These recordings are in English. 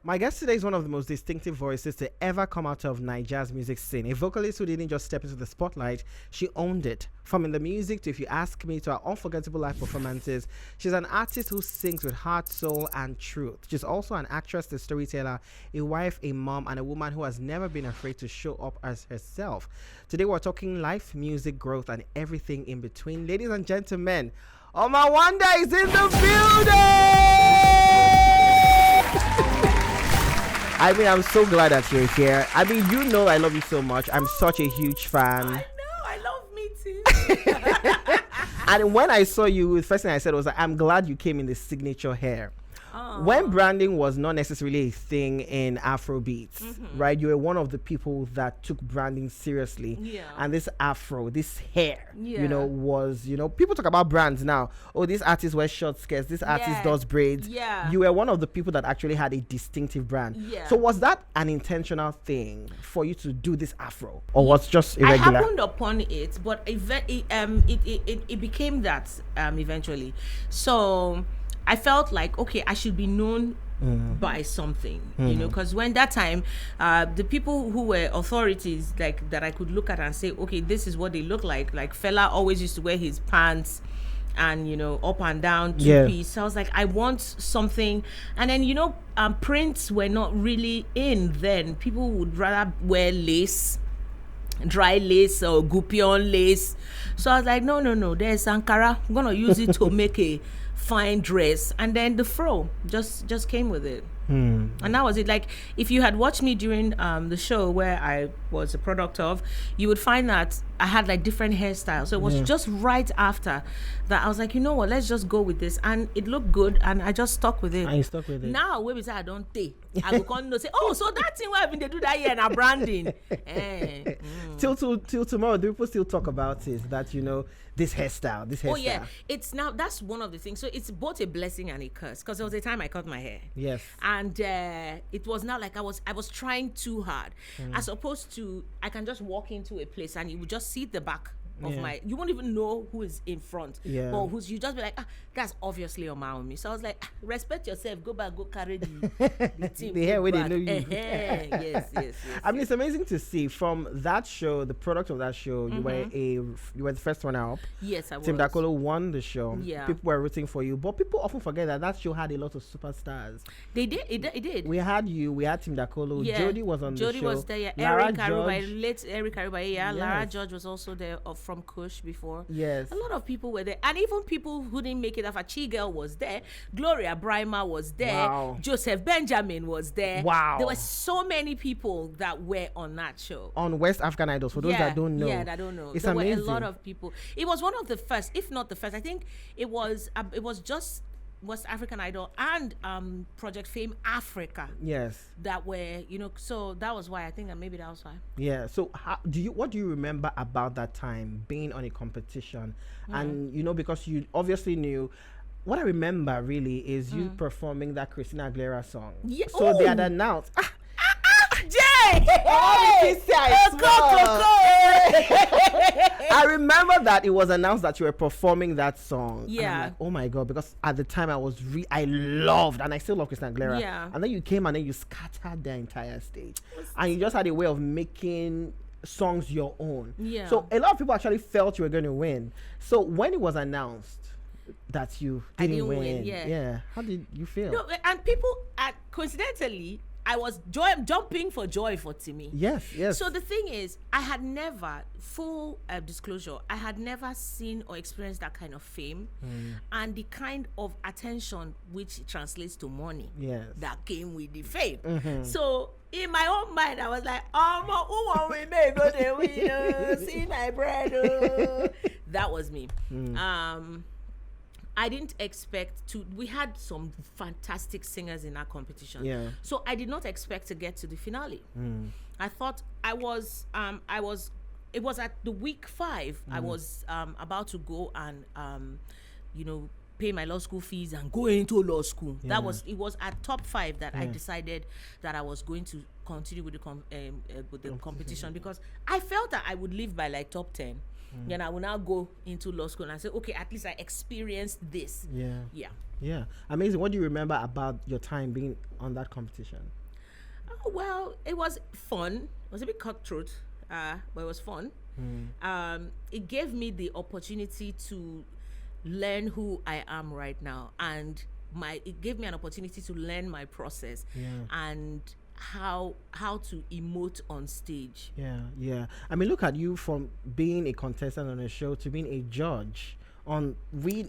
My guest today is one of the most distinctive voices to ever come out of Nigeria's music scene. A vocalist who didn't just step into the spotlight, she owned it. From in the music to, if you ask me, to her unforgettable live performances, she's an artist who sings with heart, soul, and truth. She's also an actress, a storyteller, a wife, a mom, and a woman who has never been afraid to show up as herself. Today we're talking life, music, growth, and everything in between. Ladies and gentlemen, Omawumi is in the building! I mean, I'm so glad that you're here. I mean, you know I love you so much. I'm such a huge fan. I know, I love me too. And when I saw you, the first thing I said was, I'm glad you came in the signature hair. When branding was not necessarily a thing in Afrobeats, right? You were one of the people that took branding seriously. Yeah. And this afro, this hair, Yeah. you know, was, you know, people talk about brands now. Oh, this artist wears short skirts. This artist does braids. Yeah. You were one of the people that actually had a distinctive brand. Yeah. So was that an intentional thing for you to do this afro, or was just irregular? I happened upon it, but it became that eventually. So I felt like, okay, I should be known by something, you know, because when that time, the people who were authorities, like that I could look at and say, okay, this is what they look like Fela always used to wear his pants and, you know, up and down two-piece. So I was like, I want something. And then, you know, prints were not really in then. People would rather wear lace, dry lace or gupion lace. So I was like, no, there's Ankara. I'm gonna use it to make a fine dress. And then the fro just came with it. And that was it. Like, if you had watched me during the show where I was a product of, you would find that I had like different hairstyles. So it was just right after that I was like, you know what, let's just go with this. And it looked good and I just stuck with it. And you stuck with it. Now, when we say I don't take, I will come and say, oh, so that thing where I've been to do that here and branding. Till tomorrow, do people still talk about it? That, you know, this hairstyle. Oh yeah, it's now, that's one of the things. So it's both a blessing and a curse, because there was a time I cut my hair. Yes. And it was not like I was trying too hard, as opposed to I can just walk into a place and you would just see the back of my, you won't even know who is in front, or who's, you just be like, that's obviously Omawumi. So I was like, respect yourself, go back, go carry the team. The hair where they know you. Yes. I mean, it's amazing to see from that show, the product of that show. You were the first one out. Yes, I was. Tim Dakolo won the show. Yeah. People were rooting for you, but people often forget that show had a lot of superstars. They did. It did. We had you. We had Tim Dakolo. Yeah. Jody was on the show. Jody was there. Yeah. Lara Eric Aruba, George. late Eric Aruba. Yeah. Yes. Lara George was also there from Kush before. Yes. A lot of people were there, and even people who didn't make it. Chi Girl was there. Gloria Brima was there. Wow. Joseph Benjamin was there. Wow. There were so many people that were on that show. On West African Idols, for those that don't know. Yeah, that don't know. It's there amazing. were a lot of people. It was one of the first, if not the first. I think it was just West African Idol and Project Fame Africa. Yes. That were, you know, so that was why I think that maybe that was why. Yeah. So what do you remember about that time being on a competition? And, you know, because you obviously knew, what I remember really is you performing that Christina Aguilera song. Yeah. So they had announced, Jay! I remember that it was announced that you were performing that song. Yeah. And I'm like, oh my God, because at the time I loved, and I still love Christina Aguilera. Yeah. And then you came and then you scattered the entire stage. And you just had a way of making songs your own. Yeah. So a lot of people actually felt you were going to win. So when it was announced that you didn't win, yeah. how did you feel? No, and people, coincidentally, I was jumping for joy for Timmy. Yes. So the thing is, I had never, full disclosure, I had never seen or experienced that kind of fame and the kind of attention which translates to money that came with the fame. So in my own mind, I was like, who want we make go the winner? See my bread. That was me. I didn't expect to. We had some fantastic singers in our competition. Yeah. So I did not expect to get to the finale. I thought it was at the week 5. I was about to go and, you know, pay my law school fees and go into law school. It was at top 5 that I decided that I was going to continue with the competition, because I felt that I would live by like top 10. Then I will now go into law school and I say, okay, at least I experienced this. Yeah. Amazing. What do you remember about your time being on that competition? Oh, well, it was fun. It was a bit cutthroat, but it was fun. It gave me the opportunity to learn who I am right now, and it gave me an opportunity to learn my process and how to emote on stage. I mean, look at you, from being a contestant on a show to being a judge on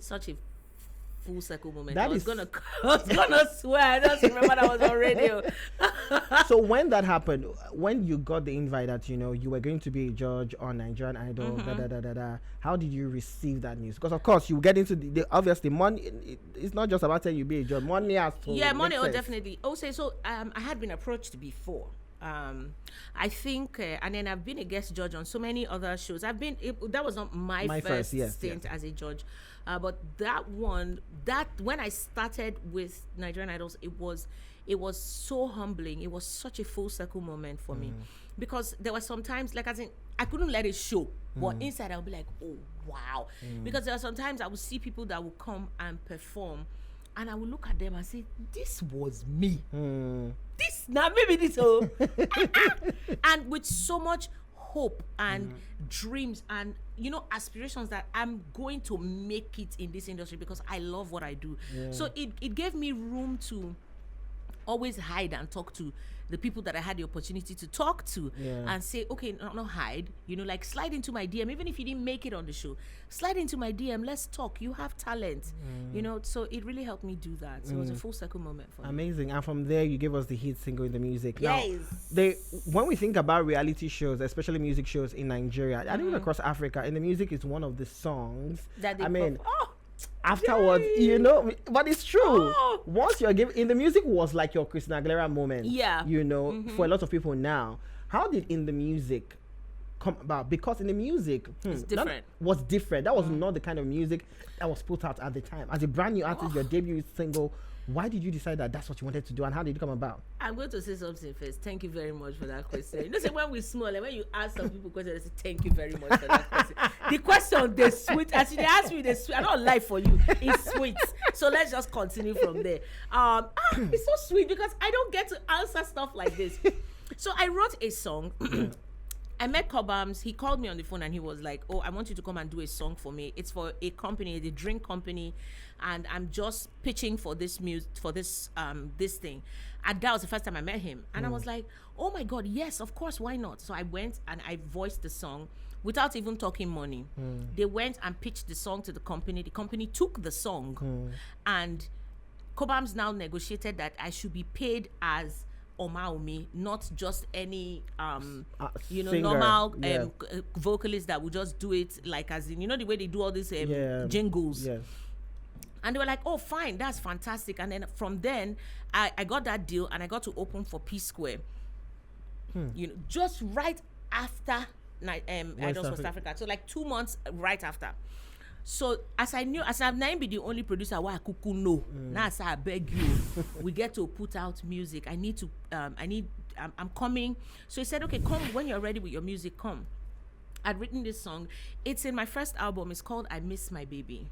such a full circle moment. I was gonna swear. I just remember that was on radio. So when that happened, when you got the invite that you were going to be a judge on Nigerian Idol, how did you receive that news? Because of course you get into the obviously money. It's not just about saying you be a judge. Money has to. Yeah, money. Oh, definitely. Also, so I had been approached before. I think, and then I've been a guest judge on so many other shows. That was not my first stint as a judge, but when I started with Nigerian Idols, it was so humbling. It was such a full circle moment for me, because there were some times, like I couldn't let it show, but inside I would be like, oh wow, because there were some times I would see people that would come and perform, and I would look at them and say, this was me. This now maybe this and with so much hope and dreams and aspirations that I'm going to make it in this industry because I love what I do. So it gave me room to always hide and talk to the people that I had the opportunity to talk to and say, okay, not hide, like slide into my DM, even if you didn't make it on the show, slide into my DM, let's talk, you have talent, so it really helped me do that. So it was a full circle moment for me. Amazing. And from there you gave us the hit single in the music. Yes. Now, when we think about reality shows, especially music shows in Nigeria, and even across Africa, in the music is one of the songs that afterwards, but it's true. Once you're given, in the music was like your Christina Aguilera moment. For a lot of people now. How did In the Music come about? Because in the music, it's different. Was different. That was not the kind of music that was put out at the time. As a brand new artist, your debut single. Why did you decide that that's what you wanted to do, and how did it come about? I'm going to say something first. Thank you very much for that question. Say when we small, and when you ask some people questions, they say thank you very much for that question. The question, they sweet. As they ask me, they sweet. I don't lie for you. It's sweet. So let's just continue from there. It's so sweet because I don't get to answer stuff like this. So I wrote a song. I met Cobhams. He called me on the phone and he was like, oh, I want you to come and do a song for me. It's for a company, the drink company, and I'm just pitching for this this thing. And that was the first time I met him. And I was like, oh my God, yes, of course, why not? So I went and I voiced the song without even talking money. They went and pitched the song to the company. The company took the song and Cobhams now negotiated that I should be paid as Omawumi, not just any singer, normal vocalist that would just do it like as in the way they do all these jingles. And they were like, oh fine, that's fantastic. And then from then I got that deal and I got to open for P Square just right after Idols West Africa, so like 2 months right after. So as I've now be the only producer why I kuku know. Now as I beg you, we get to put out music. I'm coming. So he said, okay, come when you're ready with your music, come. I'd written this song. It's in my first album. It's called I Miss My Baby.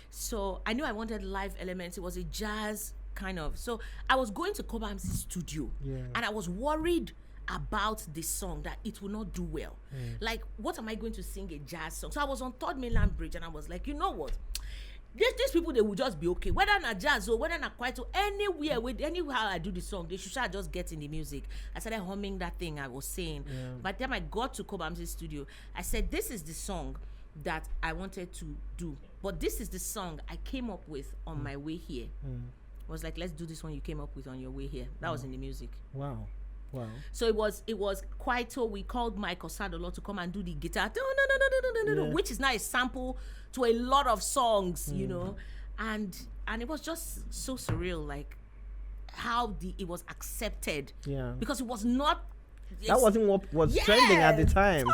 So I knew I wanted live elements. It was a jazz kind of. So I was going to Cobhams' studio and I was worried about this song that it will not do well. Like, what am I going to sing a jazz song? So I was on Third Mainland Bridge and I was like, you know what? These people, they will just be okay. Whether not jazz or whether not quite anywhere, anyhow I do the song, they should just get in the music. I started humming that thing I was saying. By the time I got to Cobhams' studio, I said, this is the song that I wanted to do. But this is the song I came up with on my way here. I was like, let's do this one you came up with on your way here. That was in the music. Wow. So it was quite so we called Mike Osadolo to come and do the guitar, which is now a sample to a lot of songs, and it was just so surreal, like how it was accepted, because it was not. That wasn't what was trending at the time.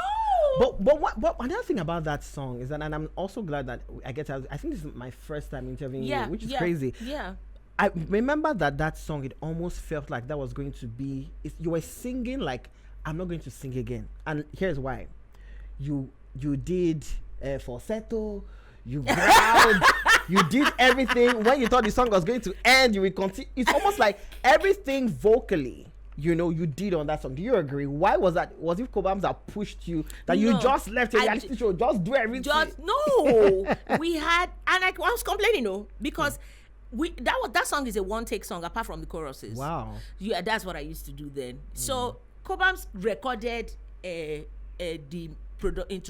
But another thing about that song is that, and I'm also glad that I think this is my first time interviewing you, which is crazy. Yeah. I remember that song, it almost felt like that was going to be, you were singing like, I'm not going to sing again. And here's why. You did falsetto, you growled, you did everything. When you thought the song was going to end, you would continue. It's almost like everything vocally, you did on that song. Do you agree? Why was that? Was it Cobhams that pushed you, that you just left a reality show, just do everything? No. We had, and I was complaining, because that song is a one-take song apart from the choruses. Wow. Yeah, that's what I used to do then. So Cobhams recorded into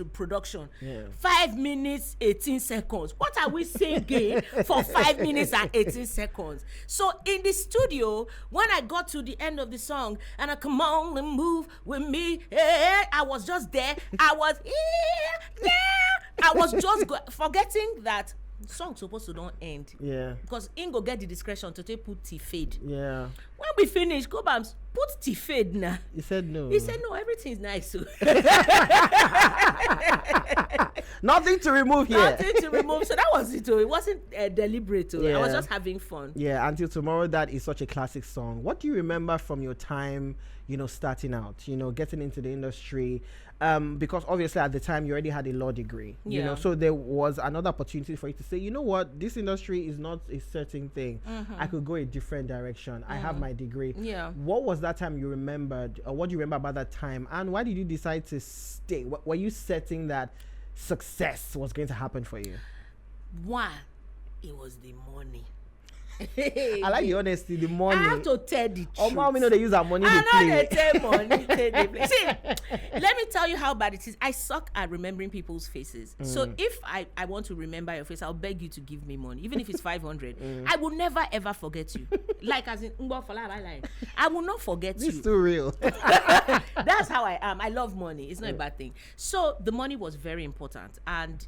production 5 minutes 18 seconds. What are we singing for 5 minutes and 18 seconds? So in the studio, when I got to the end of the song and I come on and move with me, I was just there. I was I was just forgetting that song supposed to don't end. Yeah. Because Ingo get the discretion to take put T fade. Yeah. When we finish, Cobhams put T fade now. He said no. He said no, everything's nice. Nothing to remove here. Nothing to remove. So that was it. It wasn't deliberate. I was just having fun. Yeah. Until Tomorrow, that is such a classic song. What do you remember from your time, starting out, getting into the industry? Because obviously at the time you already had a law degree, so there was another opportunity for you to say, you know what, this industry is not a certain thing. I could go a different direction. I have my degree. Yeah. What was that time you remembered, or what do you remember about that time, and why did you decide to stay? Were you setting that success was going to happen for you? One, it was the money. I like the honesty, the money. I have to tell the truth. Omawumi know they use our money. I know they take money. See, let me tell you how bad it is. I suck at remembering people's faces. So if I want to remember your face, I'll beg you to give me money, even if it's 500. I will never ever forget you. Like as in I will not forget you. It's too real. That's how I am. I love money. It's not a bad thing. So the money was very important, and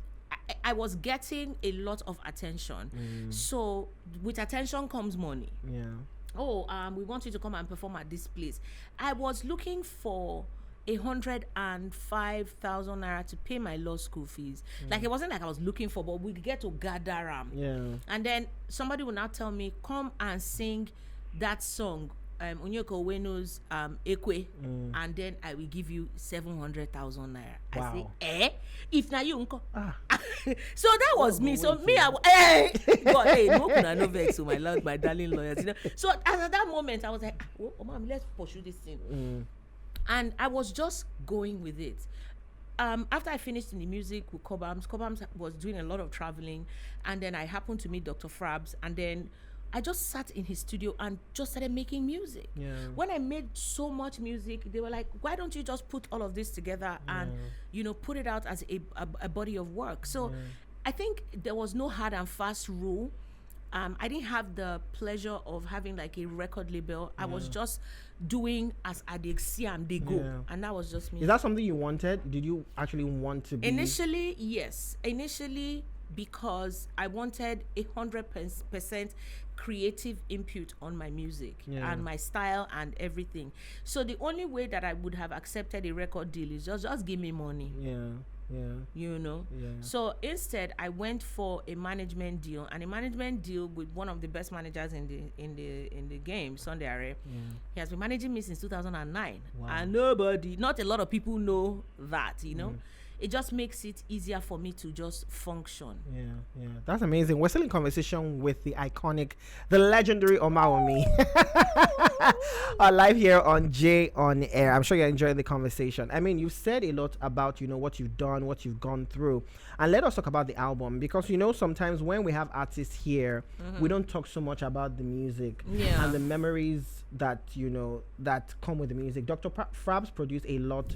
I was getting a lot of attention. So with attention comes money. Yeah. We want you to come and perform at this place. I was looking for 105,000 naira to pay my law school fees. Like, it wasn't like I was looking for, but we get to gather them. And then somebody will now tell me, come and sing that song, Onyeko Uweno's Ekwe, and then I will give you 700,000 naira. Wow. I say, if na you unko. So that was me. So me, no vex, so my darling lawyers. So at that moment, I was like, oh, mom, let's pursue this thing. And I was just going with it. After I finished in the music with Cobhams was doing a lot of traveling, and then I happened to meet Dr. Frabs, and then I just sat in his studio and just started making music. When I made so much music, they were like, why don't you just put all of this together and, put it out as a body of work? So I think there was no hard and fast rule. I didn't have the pleasure of having like a record label. I was just doing as I did see and they go. And that was just me. Is that something you wanted? Did you actually want to be? Initially, yes. Initially, because I wanted 100% creative input on my music and my style and everything. So the only way that I would have accepted a record deal is just give me money. So instead I went for a management deal, and a management deal with one of the best managers in the game, Sunday Are. He has been managing me since 2009. Wow. And not a lot of people know that, It just makes it easier for me to just function. Yeah. That's amazing. We're still in conversation with the iconic, the legendary Omawumi. Live here on J on Air. I'm sure you're enjoying the conversation. I mean, you've said a lot about, what you've done, what you've gone through. And let us talk about the album, because, sometimes when we have artists here, we don't talk so much about the music and the memories that, that come with the music. Dr. Frabs produced a lot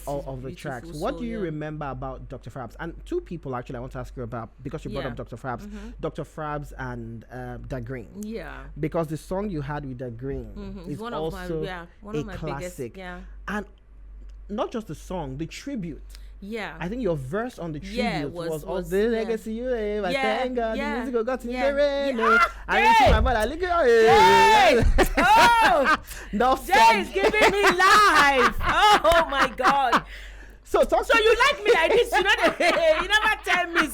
of the tracks. What do you remember about Dr. Frabs? And two people actually I want to ask you about, because you brought up Dr. Frabs. Dr. Frabs and Grin. Yeah. Because the song you had with Grin is one also a classic. And not just the song, the tribute. Yeah, I think your verse on the tribute was all the legacy you have. I thank God the music got in the rain. I didn't see my mother. Look at oh, no, Jay is giving me life. Oh my God. So talk. So you like me like this? You know, you never tell me.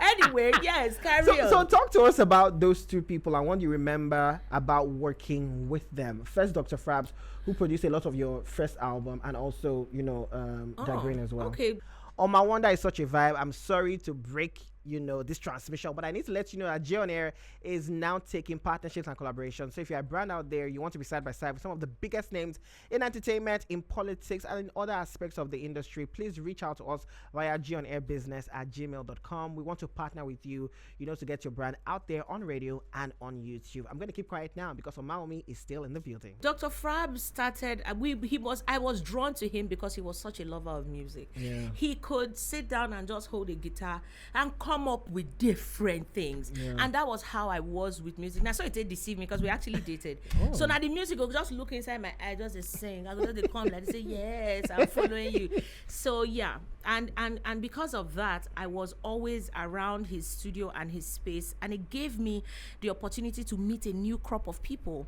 Anyway, yes, carry on. So talk to us about those two people and what you remember about working with them. First, Dr. Frabs, who produced a lot of your first album, and also, Grin as well. Okay. My Wonder is such a vibe. I'm sorry to break, this transmission, but I need to let you know that J On Air is now taking partnerships and collaborations. So if you're a brand out there, you want to be side by side with some of the biggest names in entertainment, in politics, and in other aspects of the industry, please reach out to us via jonairbusiness@gmail.com. We want to partner with you, to get your brand out there on radio and on YouTube. I'm going to keep quiet now because Omawumi is still in the building. Dr. Frabs started. I was drawn to him because he was such a lover of music. Yeah. He could sit down and just hold a guitar and come up with different things. Yeah. And that was how I was with music. Now, so it did deceive me because we actually dated. Oh. So now the music will just look inside my eye, just to sing. I would just come like say, yes, I'm following you. So yeah, and because of that, I was always around his studio and his space, and it gave me the opportunity to meet a new crop of people.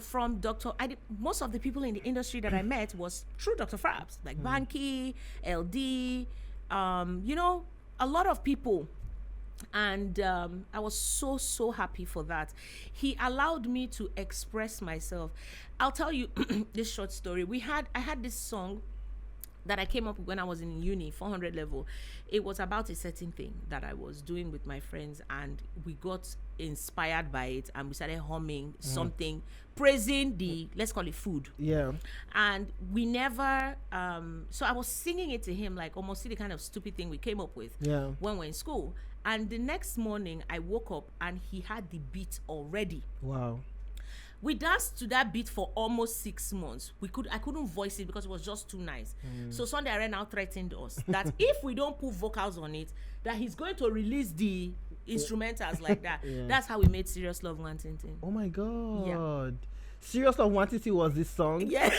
From most of the people in the industry that I met was through Dr. Frabs, like Banky, LD, a lot of people. And I was so happy for that. He allowed me to express myself. I'll tell you this short story. I had this song that I came up with when I was in uni, 400 level. It was about a certain thing that I was doing with my friends, and we got inspired by it, and we started humming something, praising the, let's call it food. Yeah. And we never, so I was singing it to him, like almost the kind of stupid thing we came up with when we're in school. And the next morning I woke up and he had the beat already. Wow. We danced to that beat for almost 6 months. I couldn't voice it because it was just too nice. So Sunday I ran out, threatened us that if we don't put vocals on it, that he's going to release the instrumentals like that. Yeah. That's how we made Serious Love Wanting Thing. Oh my God. Yeah. Serious Love Wanting Thing was this song? Yeah.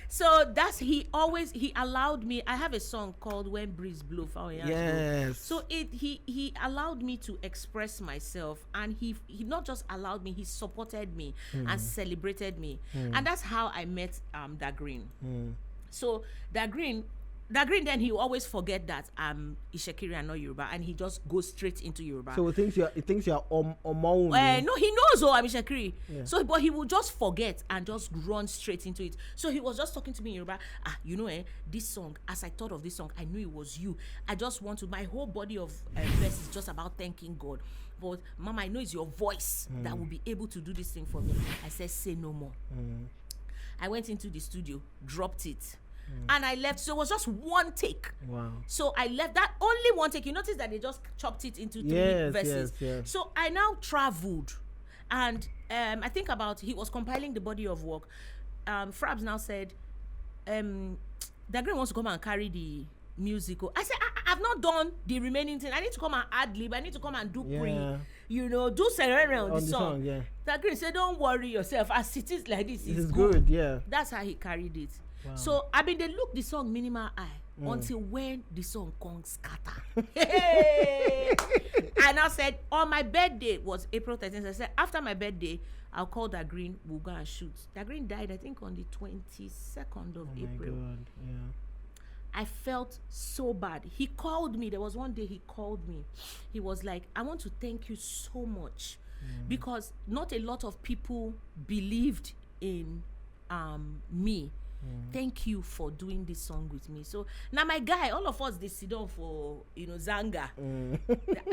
So that's he allowed me. I have a song called When Breeze Blow. Yes. So he allowed me to express myself, and he not just allowed me, he supported me and celebrated me. And that's how I met Grin. So Grin, then he always forget that I'm Ishekiri and not Yoruba, and he just goes straight into Yoruba. So he thinks you're Omawumi. No, he knows I'm Ishekiri. Yeah. So, but he will just forget and just run straight into it. So he was just talking to me in Yoruba. This song. As I thought of this song, I knew it was you. I just want to. My whole body of verse is just about thanking God. But Mama, I know it's your voice that will be able to do this thing for me. I said, say no more. I went into the studio, dropped it. And I left. So it was just one take. Wow. So I left that only one take. You notice that they just chopped it into 3 verses. Yes. So I now traveled, and I think about he was compiling the body of work. Frabs now said, Grin wants to come and carry the musical. I said, I've not done the remaining thing. I need to come and ad lib. I need to come and do do serene on the song. Grin said, don't worry yourself. As it is like this, it's good. Yeah. That's how he carried it. Wow. So they look the song minimal eye until when the song comes scatter. And I said on my birthday was April 13th. I said after my birthday I'll call Grin. We'll go and shoot. Grin died I think on the 22nd of April. My God. Yeah. I felt so bad. He called me. There was one day he called me. He was like, I want to thank you so much because not a lot of people believed in me. Thank you for doing this song with me. So now my guy, all of us they sit down for Zanga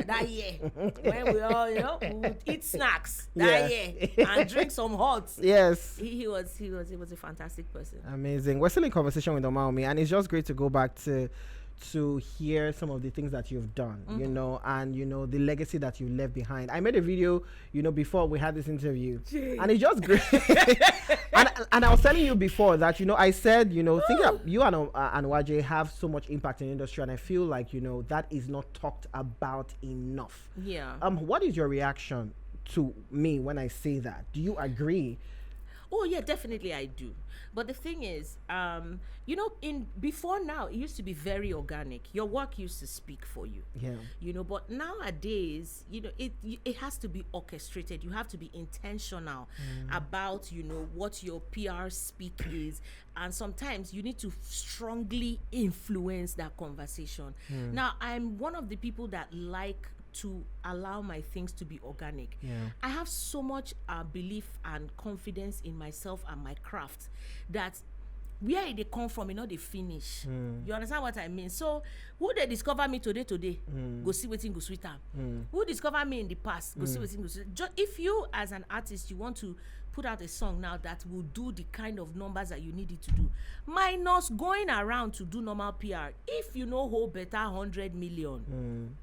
that year when we all we would eat snacks that year and drink some hot. Yes. He was a fantastic person. Amazing. We're still in conversation with Omawumi, and it's just great to go back to hear some of the things that you've done, and the legacy that you left behind. I made a video, before we had this interview, and it's just great. and I was telling you before that, I said, think that you and Waje have so much impact in the industry, and I feel like, that is not talked about enough. Yeah. What is your reaction to me when I say that? Do you agree? Oh yeah, definitely I do. But the thing is, in before now, it used to be very organic. Your work used to speak for you. Yeah. But nowadays, it has to be orchestrated. You have to be intentional about, what your PR speak is. And sometimes you need to strongly influence that conversation. Now, I'm one of the people that like to allow my things to be organic. Yeah. I have so much belief and confidence in myself and my craft that where they come from, they finish. You understand what I mean? So who they discover me today, go see wetin go sweet am. Who discover me in the past, go see wetin go sweet. If you as an artist, you want to put out a song now that will do the kind of numbers that you need it to do, minus going around to do normal PR. If you know whole better 100 million.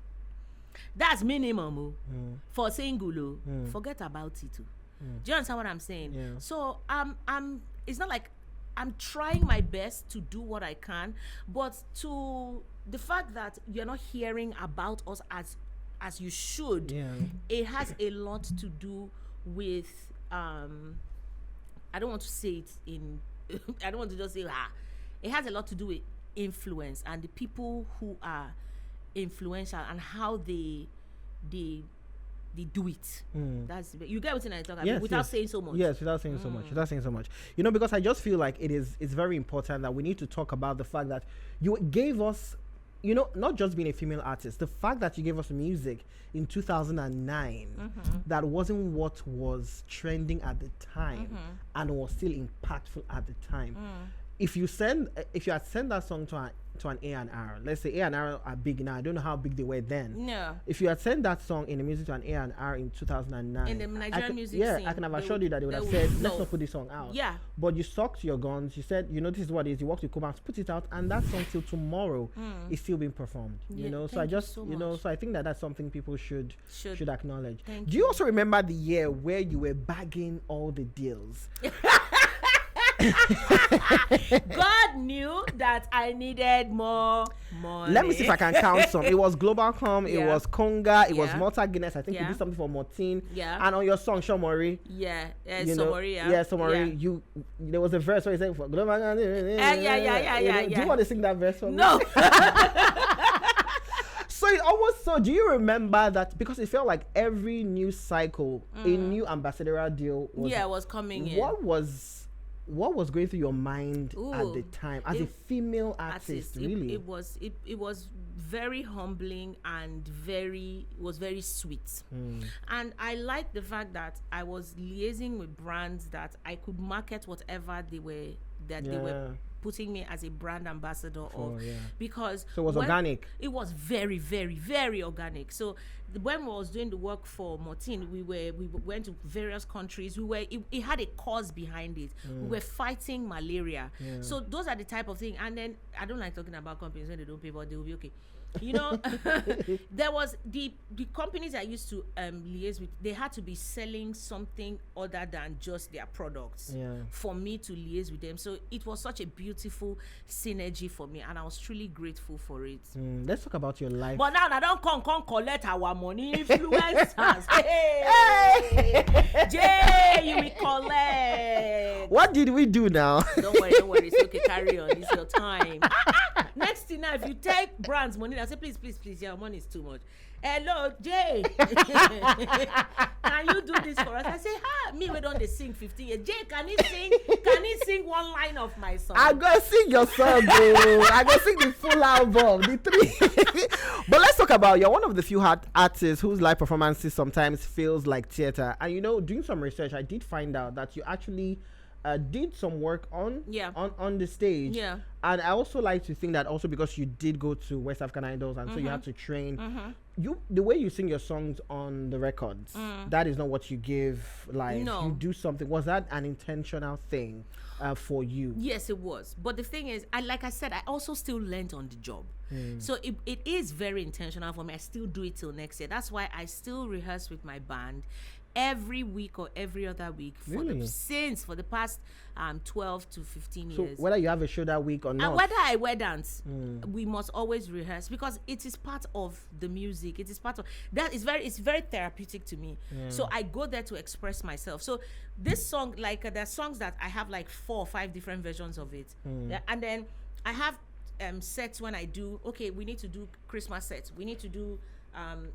That's minimum for single. Forget about it. Do you understand what I'm saying? Yeah. So it's not like I'm trying my best to do what I can, but to the fact that you're not hearing about us as you should, it has a lot to do with I don't want to say it in I don't want to just say it has a lot to do with influence and the people who are influential and how they do it. That's you get what I talk about without saying so much. Yes, without saying so much. Without saying so much. Because I just feel like it's very important that we need to talk about the fact that you gave us, not just being a female artist, the fact that you gave us music in 2009 that wasn't what was trending at the time and was still impactful at the time. If you had sent that song to an A&R, let's say A&R are big now. I don't know how big they were then. No. If you had sent that song in the music to an A&R in 2009, in the Nigerian music scene, I can have assured you that they would have said, let's not put this song out. Yeah. But you stuck to your guns. You said, this is what it is. You worked with Cobhams, put it out, and that song till tomorrow is still being performed. So I just, so I think that's something people should acknowledge. Do you also remember the year where you were bagging all the deals? God knew that I needed more money. Let me see if I can count some. It was Globalcom, it was Conga, it was Malta Guinness. I think you did something for Martin. Yeah. And on your song, Shomori. Somori. Somori. There was a verse where you said for Globalcom. Do you want to sing that verse for me? No. So do you remember that, because it felt like every news cycle, a new ambassadorial deal was coming in. What was going through your mind at the time as a female artist? Really, it was very humbling and very sweet. And I liked the fact that I was liaising with brands that I could market whatever they were putting me as a brand ambassador because so it was organic. It was very, very, very organic. So when I was doing the work for Martin, we went to various countries. It had a cause behind it. We were fighting malaria. So those are the type of thing. And then I don't like talking about companies when they don't pay, but they will be okay. There was the companies I used to liaise with. They had to be selling something other than just their products for me to liaise with them. So it was such a beautiful synergy for me, and I was truly grateful for it. Let's talk about your life. But now I don't come collect our money, influencers. Hey, Jay, you will collect. What did we do now? Don't worry. It's okay. Carry on. It's your time. Next thing now, if you take brands money, I say please, your money is too much. Hello, Jay. Can you do this for us? I say, me we don't sing 15 years. Jay, can he sing one line of my song? I go sing your song, bro. I go sing the full album, the 3. But let's talk about, you're one of the few artists whose live performances sometimes feels like theater. And doing some research, I did find out that you actually did some work on the stage. Yeah. And I also like to think that also because you did go to West African Idols and so you had to train. The way you sing your songs on the records, that is not what you give live. No. You do something. Was that an intentional thing for you? Yes, it was. But the thing is, like I said, I also still learned on the job. So it is very intentional for me. I still do it till next year. That's why I still rehearse with my band every week or every other week for Really? for the past 12 to 15 So years. whether you have a show that week or not, And whether I wear dance, we must always rehearse because it is part of the music. It is part of that. It's very therapeutic to me. So I go there to express myself. So this song, like there's songs that I have like 4 or 5 different versions of it. Yeah, and then I have sets when I do. Okay, we need to do Christmas sets. We need to do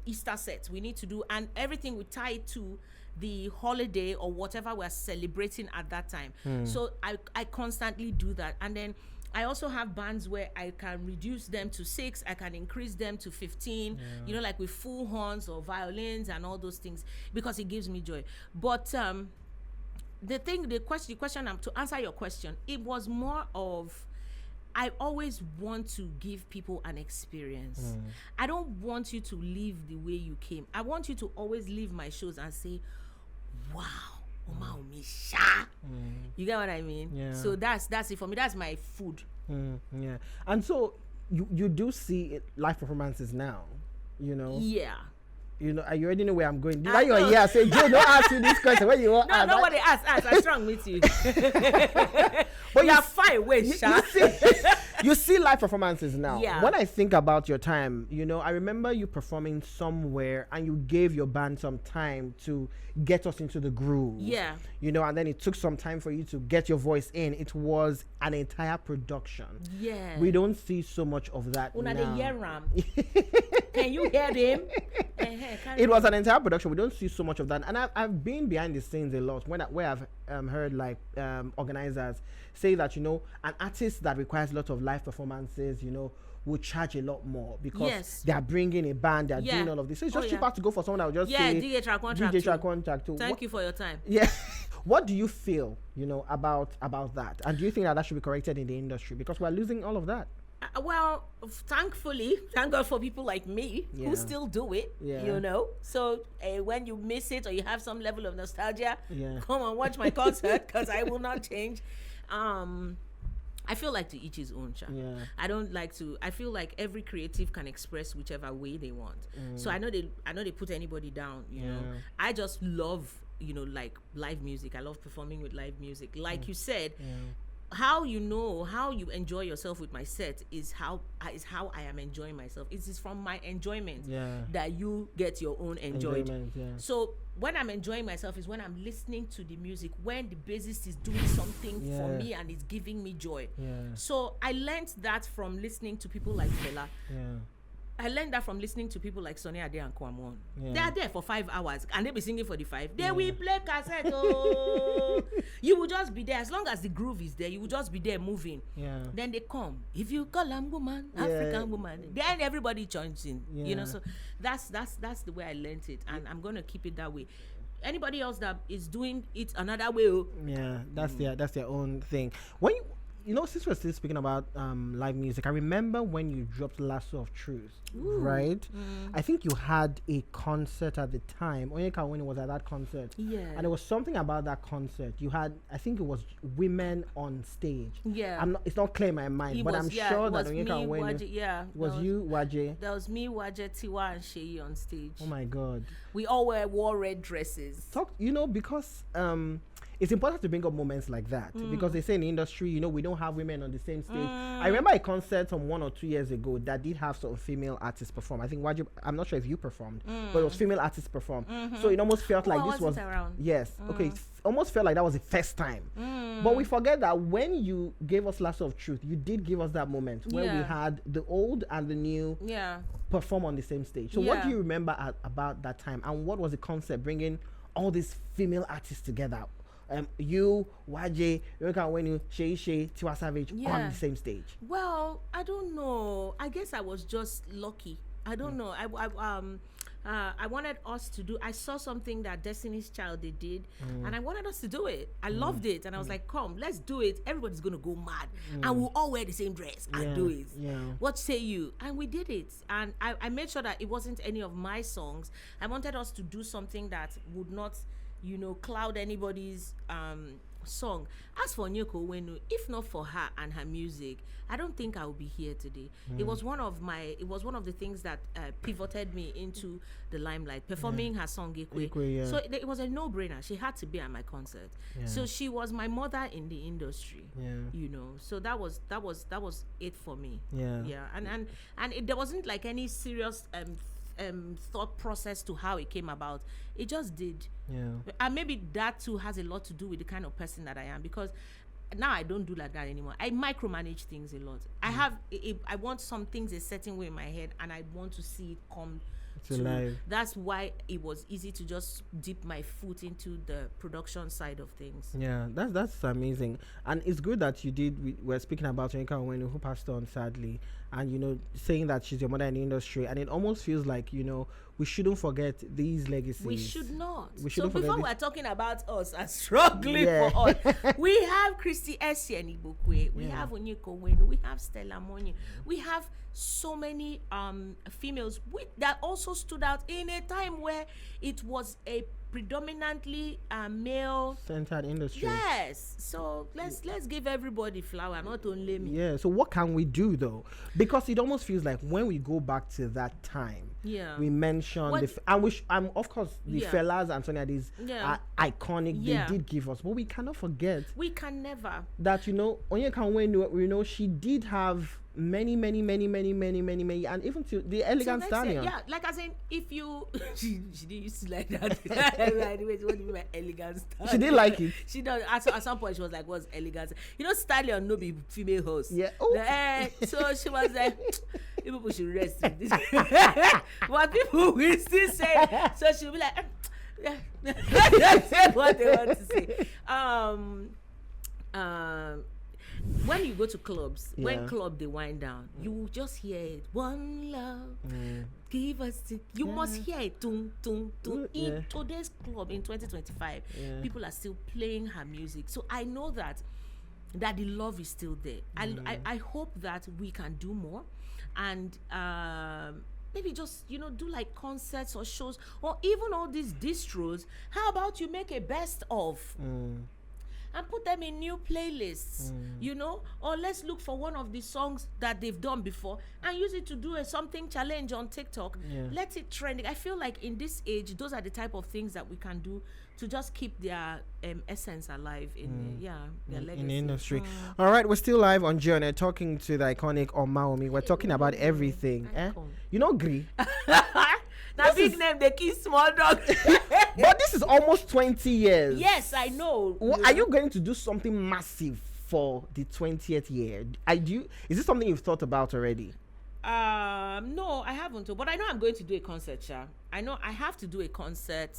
Easter sets. We need to do, and everything we tie it to the holiday or whatever we're celebrating at that time. So I constantly do that. And then I also have bands where I can reduce them to 6, I can increase them to 15, you know, like with full horns or violins and all those things, because it gives me joy. But the question to answer your question, it was more of, I always want to give people an experience. I don't want you to leave the way you came. I want you to always leave my shows and say, wow, Omawumi sha. You get what I mean? Yeah. So that's it for me. That's my food. Yeah. And so you do see live performances now, you know? Yeah. You know, you already know where I'm going. Why you're here? Say, Joe, don't ask you this question. Where you want? No, nobody ask. I'm strong with you. But you're fine. Wait, Sha. You see live performances now. Yeah. When I think about your time, you know, I remember you performing somewhere and you gave your band some time to get us into the groove. Yeah. You know, and then it took some time for you to get your voice in. It was an entire production. Yeah. We don't see so much of that Una now. the hear ram. Can you hear them? It was an entire production. We don't see so much of that, and I've been behind the scenes a lot where I've heard like organizers say that, you know, an artist that requires a lot of live performances, you know, will charge a lot more because they are bringing a band, they are doing all of this. So it's just cheaper to go for someone that will just say DJ track contract too. Thank you for your time. Yeah. What do you feel, you know, about that, and do you think that should be corrected in the industry, because we're losing all of that? Well, thankfully, thank God for people like me who still do it, you know. So when you miss it or you have some level of nostalgia, come and watch my concert, because I will not change. I feel like to each his own, Sha. I don't like to. I feel like every creative can express whichever way they want. So I know they put anybody down, you know. I just love, you know, like live music. I love performing with live music. Like you said, how you enjoy yourself with my set is how I am enjoying myself. It is from my enjoyment that you get your own enjoyment. So when I'm enjoying myself is when I'm listening to the music, when the bassist is doing something for me and it's giving me joy. So I learned that from listening to people like Fela. I learned that from listening to people like Sonny Ade and Kwamon. They are there for 5 hours and they be singing for the 5. They will play cassette. Oh, you will just be there as long as the groove is there. You will just be there moving. Then they come. If you call them woman, African woman, then everybody joins in. You know, so that's the way I learned it, and I'm gonna keep it that way. Anybody else that is doing it another way, that's their own thing. When you know, since we're still speaking about live music, I remember when you dropped Lasso of Truth, right? I think you had a concert at the time. Onyeka when it was at that concert. And there was something about that concert. You had, I think it was women on stage. It's not clear in my mind, but I'm sure that Onyeka when it was you, Waje. That was me, Waje, Tiwa, and Sheyi on stage. Oh my God. We all wore red dresses. You know, because it's important to bring up moments like that, because they say in the industry, you know, we don't have women on the same stage. I remember a concert from 1 or 2 years ago that did have some female artists perform. I think Waje, I'm not sure if you performed, but it was female artists perform. So it almost felt like this was around. Okay, almost felt like that was the first time. But we forget that when you gave us Lasso of Truth, you did give us that moment where we had the old and the new perform on the same stage. So what do you remember about that time, and what was the concept bringing all these female artists together? You, Waje, Sheyi, Tiwa Savage on the same stage. Well, I don't know. I guess I was just lucky. I don't know. I wanted us to do. I saw something that Destiny's Child they did, and I wanted us to do it. I loved it, and I was like, "Come, let's do it. Everybody's gonna go mad, and we'll all wear the same dress and do it. What say you?" And we did it, and I made sure that it wasn't any of my songs. I wanted us to do something that would not, you know, cloud anybody's song. As for Nyoko Wenu, if not for her and her music, I don't think I would be here today. It was one of the things that pivoted me into the limelight, performing her song Ikwe. So it was a no-brainer. She had to be at my concert. So she was my mother in the industry. You know, so that was it for me. And there wasn't like any serious thought process to how it came about. It just did. And maybe that too has a lot to do with the kind of person that I am, because now I don't do like that anymore. I micromanage things a lot. I want some things a certain way in my head, and I want to see it come to life. That's why it was easy to just dip my foot into the production side of things. That's amazing. And it's good that you did. We're speaking about Yinka Onwenu, who passed on sadly, and you know, saying that she's your mother in the industry, and it almost feels like, you know, we shouldn't forget these legacies. We should not. So before we're talking about us and struggling for us, we have Christy Essien Ibukwe, we have Onyeko Wenu, we have Stella Monye, we have so many females that also stood out in a time where it was a predominantly male-centered industry. Yes, so let's give everybody flower, not only me. Yeah. So what can we do though? Because it almost feels like when we go back to that time, we mentioned of course the fellas and Sonia these are iconic. They did give us, but we cannot forget. We can never that, you know, Onyeka Onwenu, you know, she did have many, and even to the Elegant Stallion. Like I said, if you she didn't used to like that. Right, what do you mean by Elegant Stallion? She didn't like it. She does. At some point she was like, "What's elegant?" You know, Stallion no be female host. So she was like, people should rest with this. But people will still say, so she'll be like, that's what they want to say. When you go to clubs, when club they wind down, you just hear it. One love, give us. You must hear it. Tung, tung, tung. In today's club in 2025, people are still playing her music. So I know that the love is still there. I hope that we can do more, and maybe just, you know, do like concerts or shows, or even all these distros. How about you make a best of? And put them in new playlists, you know, or let's look for one of the songs that they've done before and use it to do a something challenge on TikTok. Let it trending. I feel like in this age, those are the type of things that we can do to just keep their essence alive in their legacy. In the industry. All right, we're still live on Journey talking to the iconic Omawumi. We're talking about everything. You know, Grin. Now big name, they keep small dog. But this is almost 20 years. Yes, I know. Are you going to do something massive for the 20th year? Is this something you've thought about already? No, I haven't. But I know I'm going to do a concert, Sha. I know I have to do a concert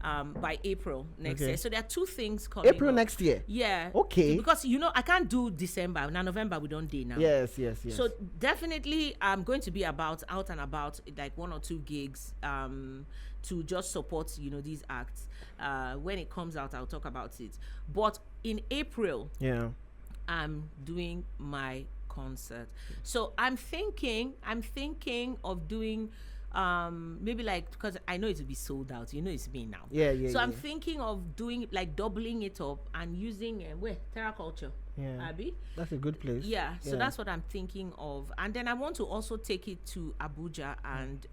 by April next year. So there are two things coming April next year? Yeah. Okay. Because, you know, I can't do December. Now November, we don't do now. Yes. So definitely I'm going to be out and about, like 1 or 2 gigs to just support, you know, these acts. When it comes out, I'll talk about it. But in April, I'm doing my concert. So I'm thinking of doing maybe like, because I know it will be sold out, you know, it's me now. So I'm thinking of doing like doubling it up and using Terra Culture. Abby, that's a good place. So that's what I'm thinking of, and then I want to also take it to Abuja and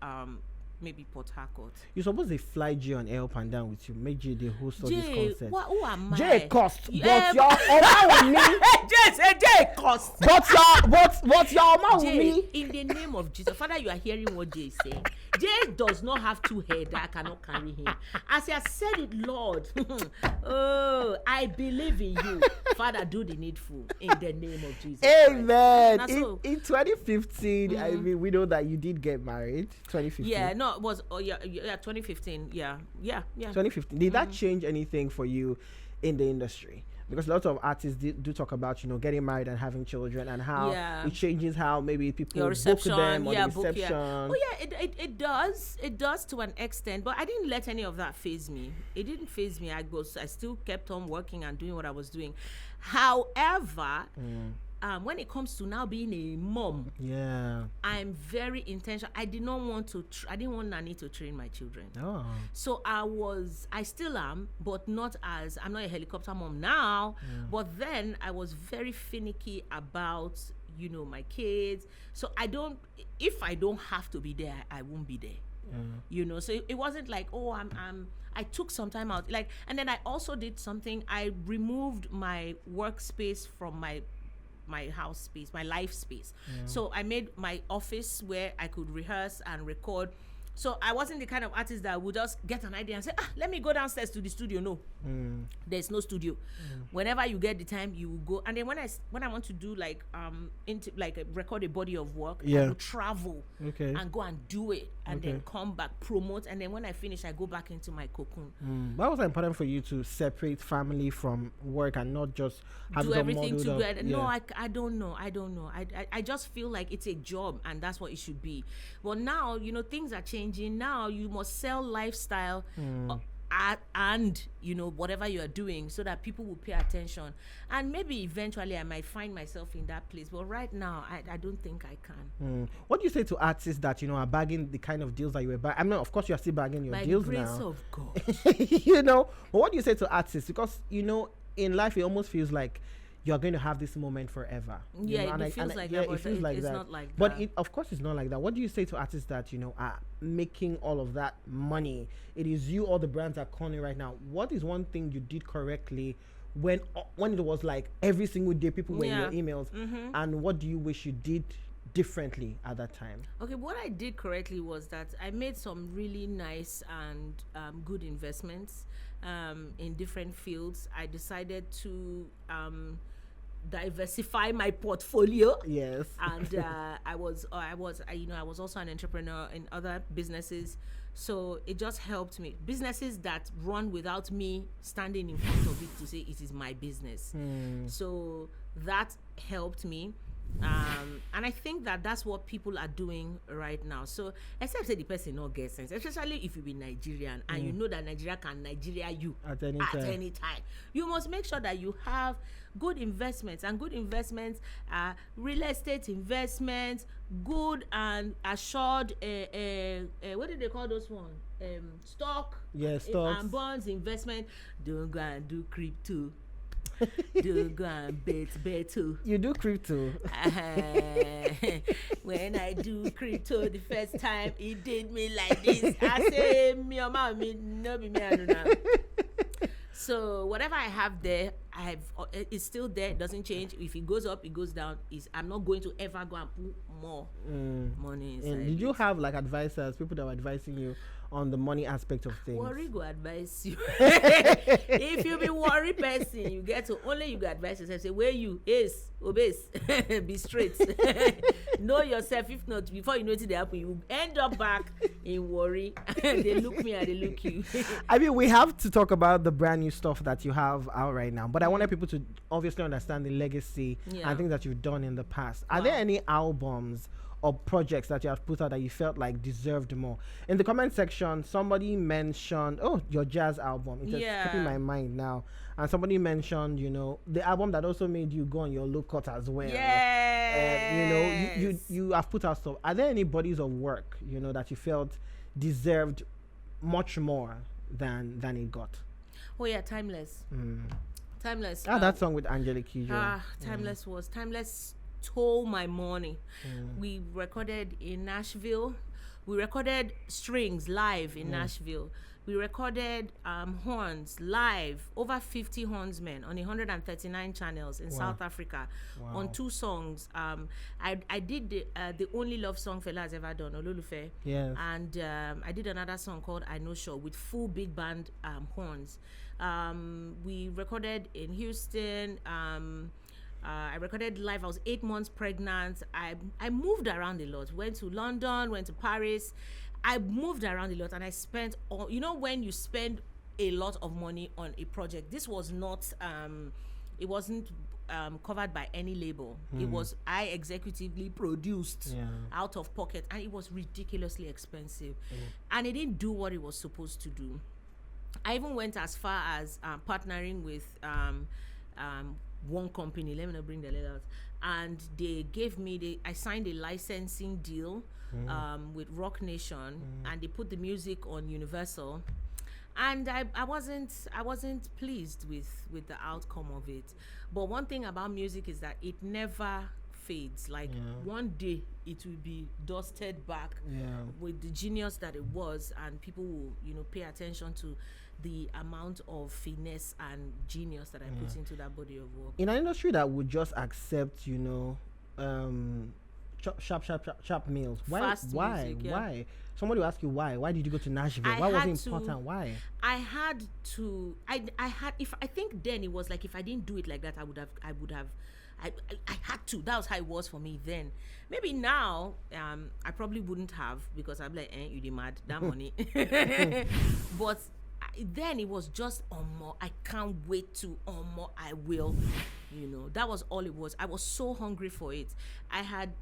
maybe Port Harcourt. You're supposed to fly Jay on air up and down with you. Make Jay the host of this concert. Who am I? Jay cost, but your Omawumi. Jay cost. But your Omawumi. In the name of Jesus, Father, you are hearing what Jay is saying. Jay does not have 2 heads that I cannot carry him. As I said it, Lord, oh, I believe in you. Father, do the needful in the name of Jesus. Amen. In 2015, I mean, we know that you did get married. 2015. It was 2015. Yeah. 2015. Did that change anything for you in the industry? Because lots of artists do talk about, you know, getting married and having children, and how it changes how maybe people book them or the reception. It does to an extent, but I didn't let any of that faze me. It didn't faze me. I still kept on working and doing what I was doing. However, when it comes to now being a mom, I'm very intentional. I did not want to. I didn't want nanny to train my children. So I still am, but not as, I'm not a helicopter mom now. But then I was very finicky about, my kids. So if I don't have to be there, I won't be there. So it wasn't like, I took some time out, and then I also did something. I removed my workspace from my house space, my life space. So I made my office where I could rehearse and record. So I wasn't the kind of artist that would just get an idea and say, let me go downstairs to the studio. No, there's no studio. Whenever you get the time, you will go. And then when I want to do record a body of work, I will travel and go and do it, and then come back, promote, and then when I finish, I go back into my cocoon. Why was it important for you to separate family from work and not just have do everything together? No, I don't know. I just feel like it's a job, and that's what it should be. But now, things are changing. Now you must sell lifestyle and whatever you are doing, so that people will pay attention, and maybe eventually I might find myself in that place, but right now I don't think I can. What do you say to artists that are bagging the kind of deals that you were bagging? I mean, of course you are still bagging your deals now. By the grace of God. But what do you say to artists? Because in life it almost feels like you're going to have this moment forever. It feels like that, but it's not like that. But of course it's not like that. What do you say to artists that, are making all of that money? It is you, all the brands are calling right now. What is one thing you did correctly when it was like every single day people were in your emails? And what do you wish you did differently at that time? Okay, what I did correctly was that I made some really nice and good investments in different fields. I decided to diversify my portfolio. Yes. And I was also an entrepreneur in other businesses, so it just helped me. Businesses that run without me standing in front of it to say it is my business. So that helped me. And I think that that's what people are doing right now. So except say the person not get sense, especially if you be Nigerian and you know that Nigeria can Nigeria you at any time. You must make sure that you have good investments, and good investments are real estate investments, good and assured what do they call those ones? Stock, stocks and bonds investment. Don't go and do crypto. Do go and bet too. You do crypto. When I do crypto the first time, it did me like this. I say, me or mommy, no be me, I don't know. So whatever I have there, it's still there. It doesn't change. If it goes up, it goes down. I'm not going to ever go and put more money inside. And did you have advisors, people that were advising you on the money aspect of things? Worry go advise you. If you be worry person, you get to only you go advise yourself. Say where you is obese, be straight. Know yourself. If not, before you know it happen, you end up back in worry. They look me and they look you. I mean, we have to talk about the brand new stuff that you have out right now, but I wanted people to obviously understand the legacy and things that you've done in the past. Are there any albums or projects that you have put out that you felt like deserved more? In the comment section, somebody mentioned, your jazz album. It's just keeping my mind now. And somebody mentioned, the album that also made you go on your low cut as well. Yes. You have put out stuff. Are there any bodies of work, that you felt deserved much more than it got? Oh yeah, Timeless. Timeless. That song with Angelique Kidjo. Timeless stole my money. We recorded in Nashville. We recorded strings live in Nashville. We recorded horns live, over 50 hornsmen on 139 channels in South Africa on 2 songs. I did the only love song Fela has ever done, Ololufe. Yes. And I did another song called I Know Sure with full big band horns. We recorded in Houston. I recorded live. I was 8 months pregnant. I moved around a lot. Went to London, went to Paris. I moved around a lot, and I spent all. When you spend a lot of money on a project, this was not. It wasn't covered by any label. It was I executively produced out of pocket, and it was ridiculously expensive, and it didn't do what it was supposed to do. I even went as far as partnering with one company, let me not bring the letter out, and I signed a licensing deal with Rock Nation, and they put the music on Universal, and I wasn't pleased with the outcome of it. But one thing about music is that it never fades. Like one day it will be dusted back with the genius that it was, and people will pay attention to the amount of finesse and genius that I put into that body of work. In an industry that would just accept sharp meals, why somebody will ask you why did you go to Nashville? Why was it important? Why? I think then it was like, if I didn't do it like that, I had to. That was how it was for me then. Maybe now, I probably wouldn't have, because I'm like, you the mad, that money. But then it was just more. I can't wait to more. I will. That was all it was. I was so hungry for it. I had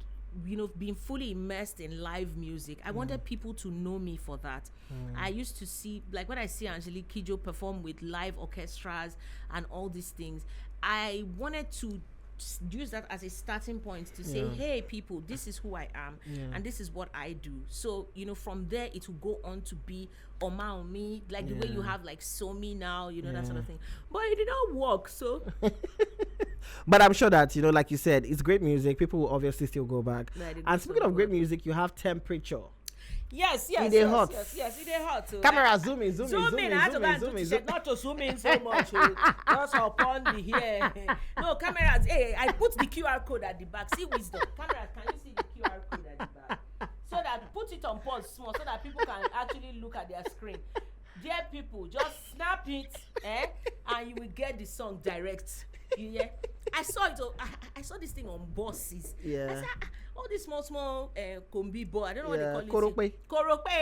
being fully immersed in live music. I wanted people to know me for that. I used to see, like when I see Angelique Kidjo perform with live orchestras and all these things, I wanted to use that as a starting point to say, hey people, this is who I am and this is what I do. So from there it will go on to be Omawumi, like the way you have like Somi now, that sort of thing. But it did not work. So but I'm sure that like you said, it's great music. People will obviously still go back. And speaking of great music, you have Temperature. Yes, it is hot. Yes, it is hot. So Camera, zoom in. I had to go and do t-shirt, not to zoom in so much. Just upon the here. No, cameras. Hey, I put the QR code at the back. See wisdom. Cameras, can you see the QR code at the back? So that put it on pause small, so that people can actually look at their screen. Dear people, just snap it, and you will get the song direct. Yeah, I saw it. I saw this thing on buses. Yeah. I said, all these small combi boy. I don't know what they call it. Korope.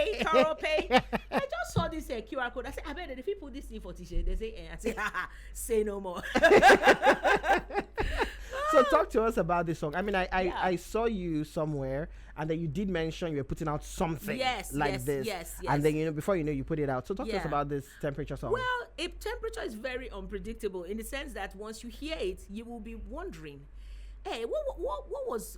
I just saw this QR code. I said, I bet if you put this in for t-shirt, they say, I say, say no more. So talk to us about this song. I mean, I saw you somewhere, and then you did mention you were putting out something this. Yes. And then before you put it out. So talk to us about this Temperature song. Well, Temperature is very unpredictable in the sense that once you hear it, you will be wondering, hey, what was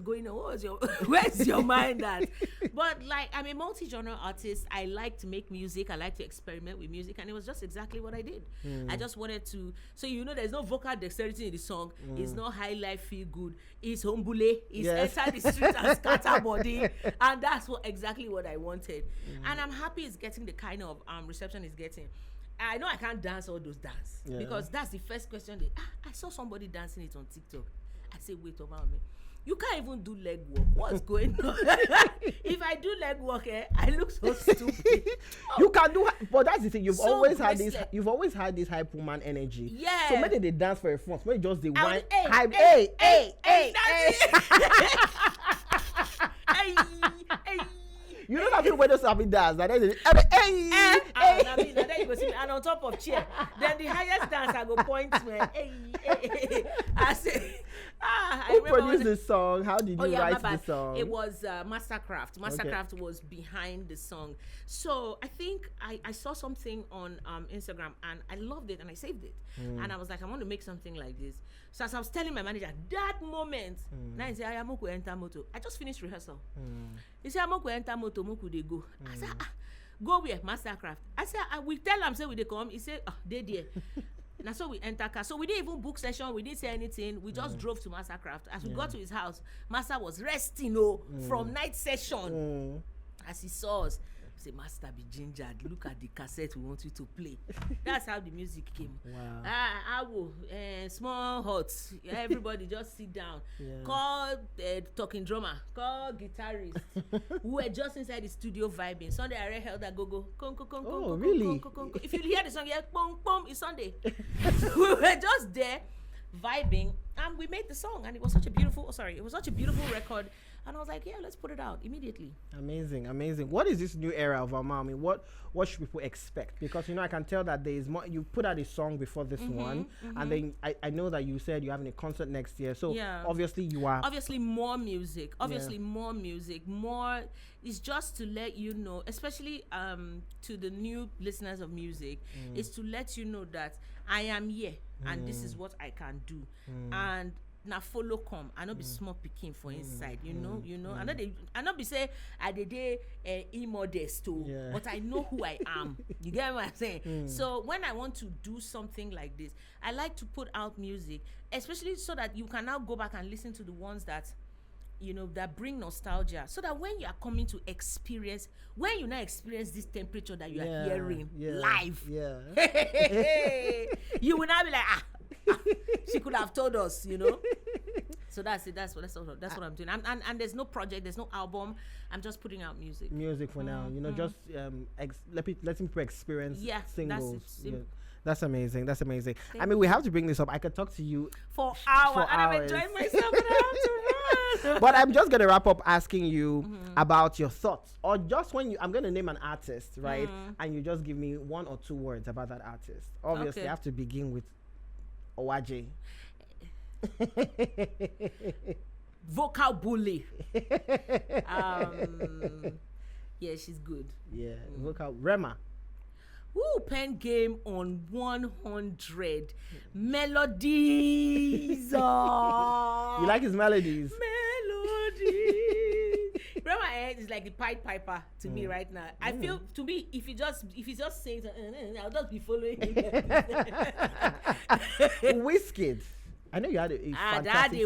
going on? What was where's your mind at? But like, I'm a multi-genre artist. I like to make music. I like to experiment with music, and it was just exactly what I did. I just wanted to. So there's no vocal dexterity in the song. It's not high life feel good. It's humbule. It's enter the street and scatter body, and that's exactly what I wanted. And I'm happy it's getting the kind of reception it's getting. I know I can't dance all those dance because that's the first question. I saw somebody dancing it on TikTok. I say, wait about me. You can't even do leg work. What's going on? If I do leg work, I look so stupid. You can do, but that's the thing. You've always had this hype woman energy. Yeah. So maybe they dance for a front. Maybe just the one hype. Hey. You don't have to wear those happy dance. That is and on top of chair. Then the highest dance I go point to I say, who produced this song? How did you write the song? It was Mastercraft. Mastercraft was behind the song. So I think I saw something on Instagram, and I loved it, and I saved it. And I was like, I want to make something like this. So as I was telling my manager, that moment, now he said, I am going to enter moto. I just finished rehearsal. He said, I'm going to enter moto, Moku they go. I said, go where? Mastercraft. I said, we tell them, say we they come. He said, they there. And so we enter car. So we didn't even book session. We didn't say anything. We just drove to Mastercraft. As we got to his house, Master was resting from night session. As he saw us, he said, Master, be gingered. Look at the cassette we want you to play. That's how the music came. Wow. I will. Small hot. Everybody just sit down. Call talking drummer. Call guitarist. We were just inside the studio vibing. Sunday I held that go. Oh, really? If you hear the song, boom, it's Sunday. We were just there vibing, and we made the song, and it was such a beautiful record. And I was like, yeah, let's put it out immediately. Amazing. What is this new era of Omawumi? What should people expect? Because I can tell that there is more. You put out a song before this one, and then I know that you said you're having a concert next year. So obviously you are more music. More music. More is just to let you know, especially to the new listeners of music, is to let you know that I am here and this is what I can do. And now follow come. I not be small picking for inside, you know. I not be say I did immodest too, but I know who I am. You get what I'm saying? So when I want to do something like this, I like to put out music, especially so that you can now go back and listen to the ones that that bring nostalgia, so that when you are coming to experience, when you now experience this temperature that you are hearing live, you will now be like, she could have told us, So that's it. That's what I'm doing. And there's no project, there's no album. I'm just putting out music. Music for now, just let people experience singles. That's amazing. I mean, we have to bring this up. I could talk to you for hours. And I'm enjoying myself, but I have to run. But I'm just gonna wrap up asking you about your thoughts, or just when I'm gonna name an artist, right? And you just give me 1 or 2 words about that artist. Obviously, I have to begin with Waje. Vocal bully. Yeah, she's good. Yeah, vocal Rema. Ooh, pen game on 100 melodies. You like his melodies? Rema is like the Pied Piper to me right now. I feel, to me, if he just saying, I'll just be following him. Wizkid. I know you had a fantastic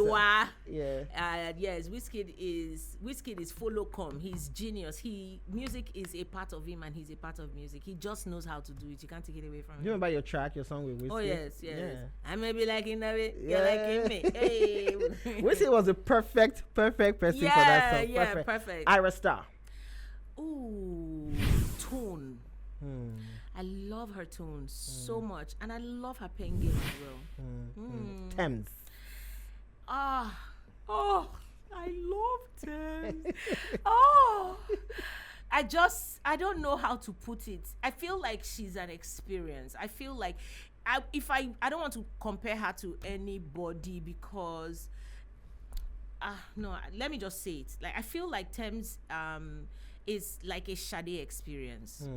yes, Wizkid is follow come. He's genius. Music is a part of him, and he's a part of music. He just knows how to do it. You can't take it away from him. Do you remember your song with Wizkid? Oh yes. Yeah. I may be liking that way. You're liking me. Hey. Wizkid was a perfect person for that song. Yeah, perfect. Ira Star. Ooh, tone. I love her tone so much, and I love her pen game as well. Thames. I love Thames. I don't know how to put it. I feel like she's an experience. I feel like I don't want to compare her to anybody, because no, let me just say it. Like, I feel like Thames is like a Sade experience.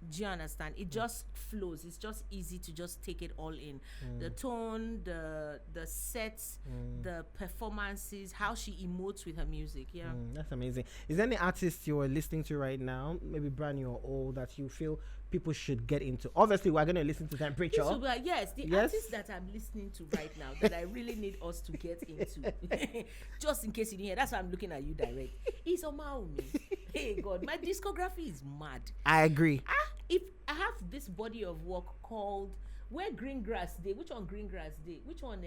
Do you understand? It just flows. It's just easy to just take it all in. The tone, the sets, the performances, how she emotes with her music. Yeah. That's amazing. Is there any artist you're listening to right now, maybe brand new or old, that you feel people should get into? Obviously, we're going to listen to Temperature. Yes, artist that I'm listening to right now that I really need us to get into, just in case you didn't hear, that's why I'm looking at you direct, is Omawumi. Hey God, my discography is mad. I agree. If I have this body of work called Where Green Grass Day, which one Green Grass Day? Which one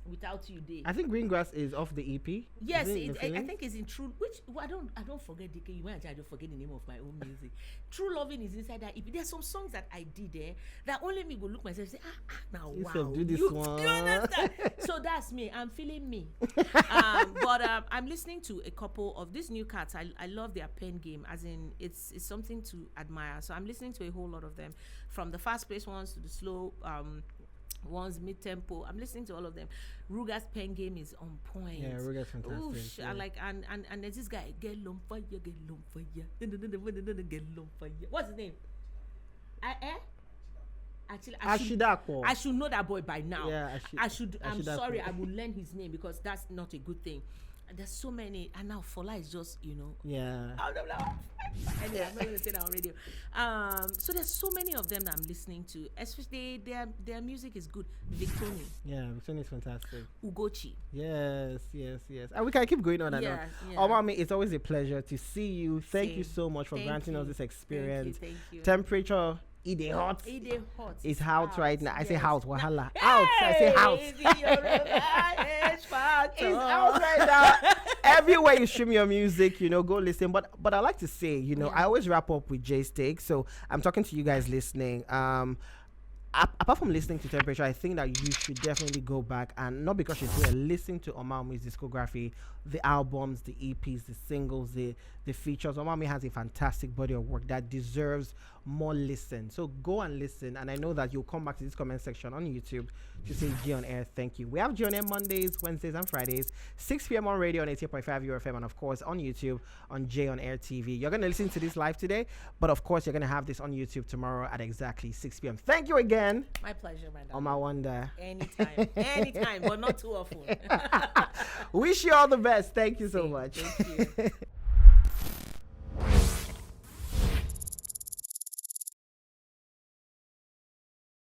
Without You Day? I think Green Grass is off the EP. Yes, I think it's in True. I don't forget DK. You might I don't forget the name of my own music. True Loving is inside that EP. There's some songs that I did there that only me go look myself and say, now you wow, do this one. You understand? So that's me. I'm feeling me. But I'm listening to a couple of these new cats. I love their pen game. As in, it's something to admire. So I'm listening to a whole lot of them, from the fast-paced ones to the slow ones, mid-tempo. I'm listening to all of them. Ruga's pen game is on point. Yeah, Ruga's fantastic. I like, and there's this guy, get on fire. What's his name? Actually, I should know that boy by now. Yeah, I'm sorry, I will learn his name, because that's not a good thing. There's so many, and now Fola is just, Yeah. Anyway, I'm not going to say that on radio. So there's so many of them that I'm listening to. Especially their music is good. Victoni. Yeah, Victoni is fantastic. Ugochi. Yes. And we can keep going on and on. Omawumi, it's always a pleasure to see you. Thank you so much for granting us this experience. Thank you. Temperature. It's hot. It's hot right now. I say house. Wahala. Hey! Out. I say house. It's out right now. Everywhere you stream your music, go listen. But I like to say, I always wrap up with Jay's take. So I'm talking to you guys listening. apart from listening to Temperature, I think that you should definitely go back, and not because she's here, listen to Omawumi's discography, the albums, the EPs, the singles, the features. Omawumi has a fantastic body of work that deserves more listen. So go and listen, and I know that you'll come back to this comment section on YouTube to say G on Air, thank you. We have G on Air Mondays, Wednesdays, and Fridays, 6 p.m. on radio on 88.5 UFM, and of course on YouTube on J on Air TV. You're going to listen to this live today, but of course you're going to have this on YouTube tomorrow at exactly 6 p.m. Thank you again. My pleasure, madam. On my wonder. Anytime, but not too often. Wish you all the best. Thank you so much. Thank you.